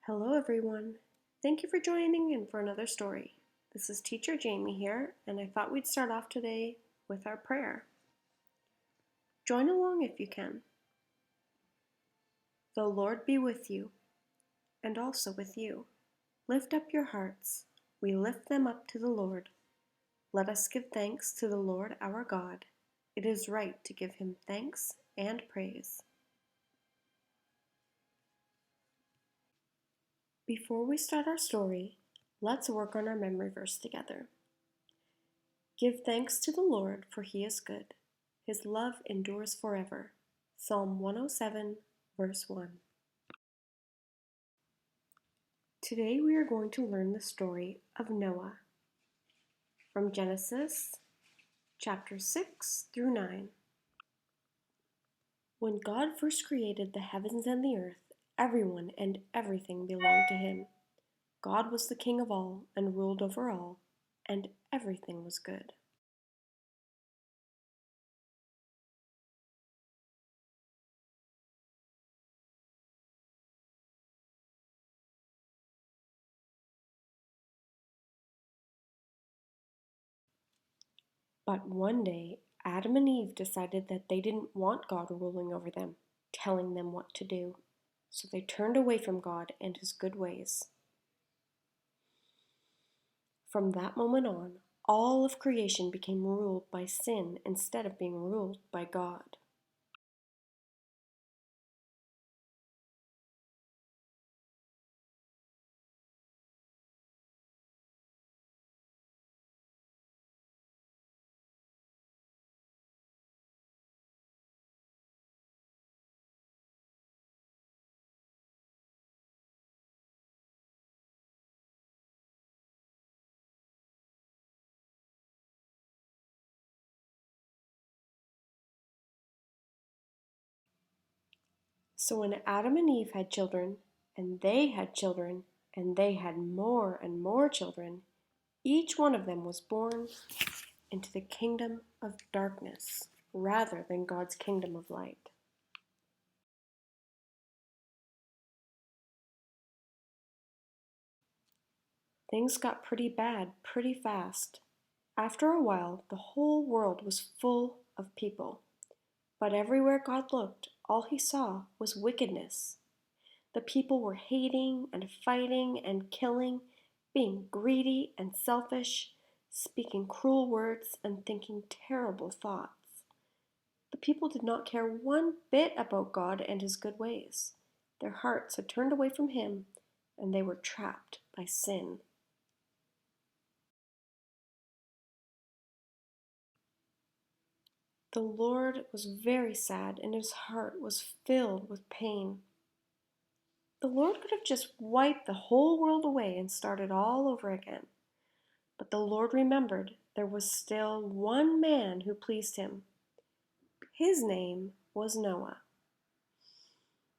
Hello, everyone. Thank you for joining in for another story. This is Teacher Jamie here, and I thought we'd start off today with our prayer. Join along if you can. The Lord be with you, and also with you. Lift up your hearts. We lift them up to the Lord. Let us give thanks to the Lord our God. It is right to give him thanks and praise. Before we start our story, let's work on our memory verse together. Give thanks to the Lord, for he is good. His love endures forever. Psalm 107, verse 1. Today we are going to learn the story of Noah from Genesis chapter 6 through 9. When God first created the heavens and the earth, everyone and everything belonged to him. God was the king of all and ruled over all, and everything was good. But one day, Adam and Eve decided that they didn't want God ruling over them, telling them what to do. So they turned away from God and his good ways. From that moment on, all of creation became ruled by sin instead of being ruled by God. So when Adam and Eve had children, and they had children, and they had more and more children, each one of them was born into the kingdom of darkness rather than God's kingdom of light. Things got pretty bad pretty fast. After a while, the whole world was full of people. But everywhere God looked, all he saw was wickedness. The people were hating and fighting and killing, being greedy and selfish, speaking cruel words and thinking terrible thoughts. The people did not care one bit about God and his good ways. Their hearts had turned away from him, and they were trapped by sin. The Lord was very sad, and his heart was filled with pain. The Lord could have just wiped the whole world away and started all over again. But the Lord remembered there was still one man who pleased him. His name was Noah.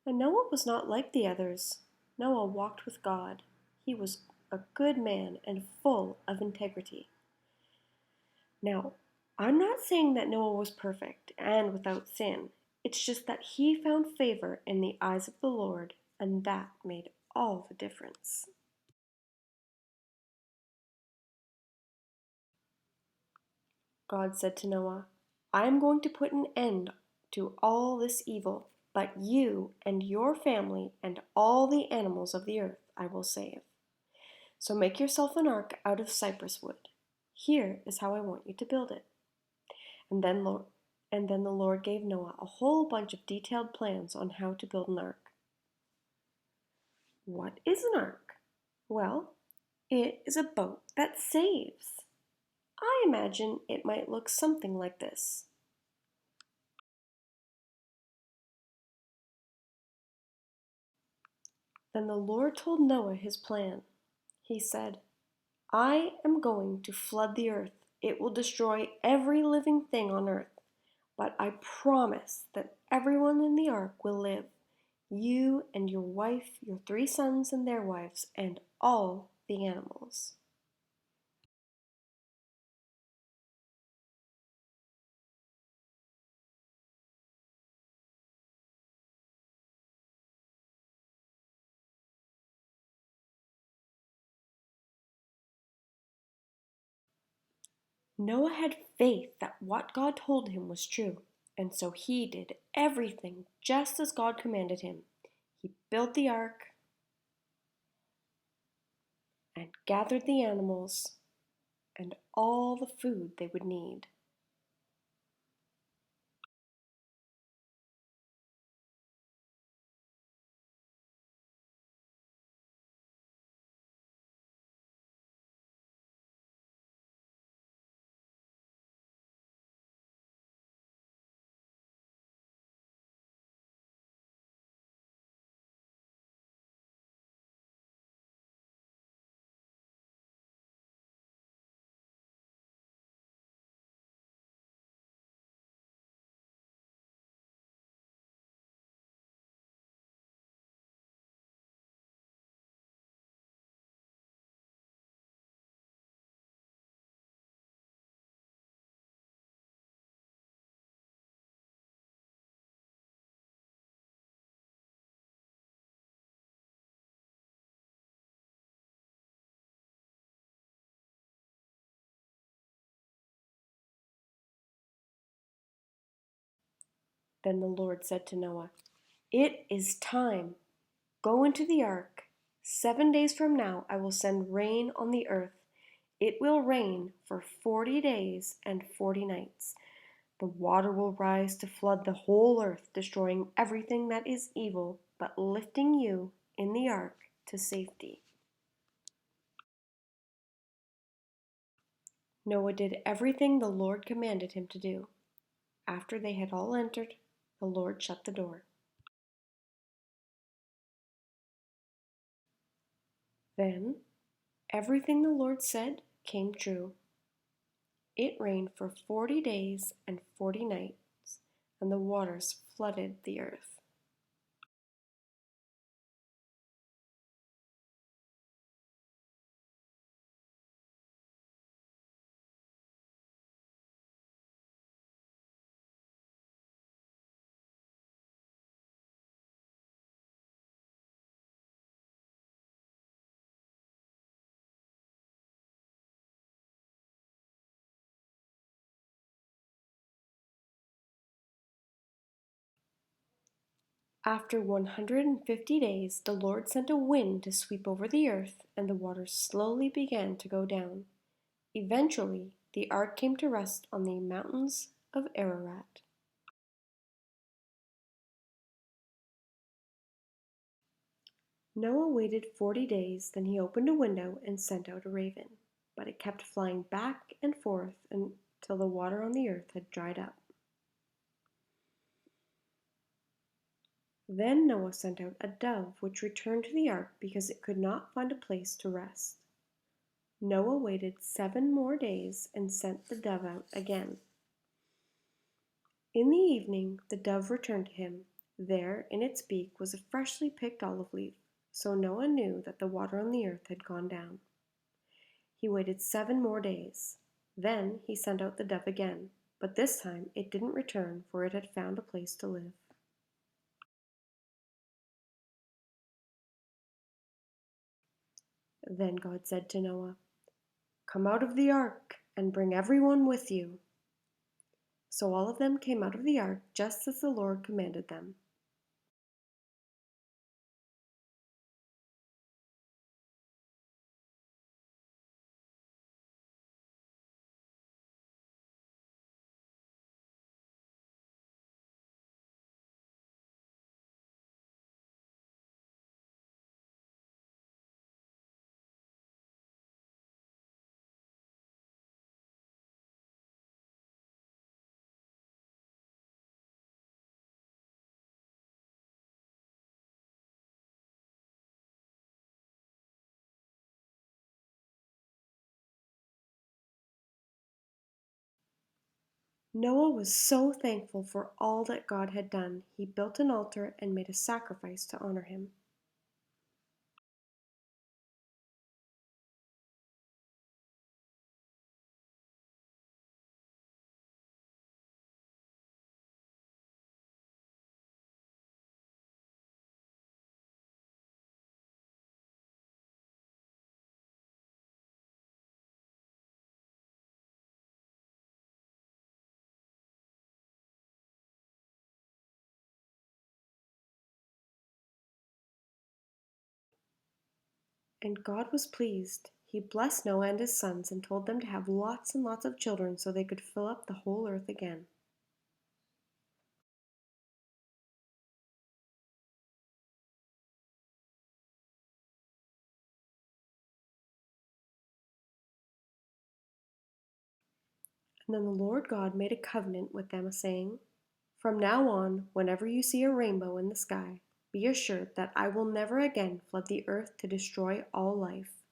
And Noah was not like the others. Noah walked with God. He was a good man and full of integrity. Now, I'm not saying that Noah was perfect and without sin. It's just that he found favor in the eyes of the Lord, and that made all the difference. God said to Noah, I am going to put an end to all this evil, but you and your family and all the animals of the earth I will save. So make yourself an ark out of cypress wood. Here is how I want you to build it. And then the Lord gave Noah a whole bunch of detailed plans on how to build an ark. What is an ark? Well, it is a boat that saves. I imagine it might look something like this. Then the Lord told Noah his plan. He said, I am going to flood the earth. It will destroy every living thing on earth. But I promise that everyone in the ark will live. You and your wife, your 3 sons and their wives, and all the animals. Noah had faith that what God told him was true, and so he did everything just as God commanded him. He built the ark and gathered the animals and all the food they would need. Then the Lord said to Noah, "It is time. Go into the ark. 7 days from now I will send rain on the earth. It will rain for 40 days and 40 nights. The water will rise to flood the whole earth, destroying everything that is evil, but lifting you in the ark to safety." Noah did everything the Lord commanded him to do. After they had all entered, the Lord shut the door. Then everything the Lord said came true. It rained for 40 days and 40 nights, and the waters flooded the earth. After 150 days, the Lord sent a wind to sweep over the earth, and the waters slowly began to go down. Eventually, the ark came to rest on the mountains of Ararat. Noah waited 40 days, then he opened a window and sent out a raven, but it kept flying back and forth until the water on the earth had dried up. Then Noah sent out a dove, which returned to the ark because it could not find a place to rest. Noah waited 7 more days and sent the dove out again. In the evening, the dove returned to him. There, in its beak, was a freshly picked olive leaf, so Noah knew that the water on the earth had gone down. He waited 7 more days. Then he sent out the dove again, but this time it didn't return, for it had found a place to live. Then God said to Noah, "Come out of the ark and bring everyone with you." So all of them came out of the ark just as the Lord commanded them. Noah was so thankful for all that God had done, he built an altar and made a sacrifice to honor him. And God was pleased. He blessed Noah and his sons and told them to have lots and lots of children so they could fill up the whole earth again. And then the Lord God made a covenant with them, saying, "From now on, whenever you see a rainbow in the sky, be assured that I will never again flood the earth to destroy all life."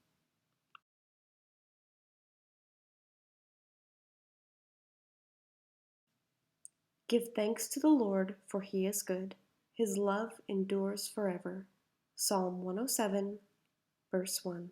Give thanks to the Lord, for he is good. His love endures forever. Psalm 107, verse 1.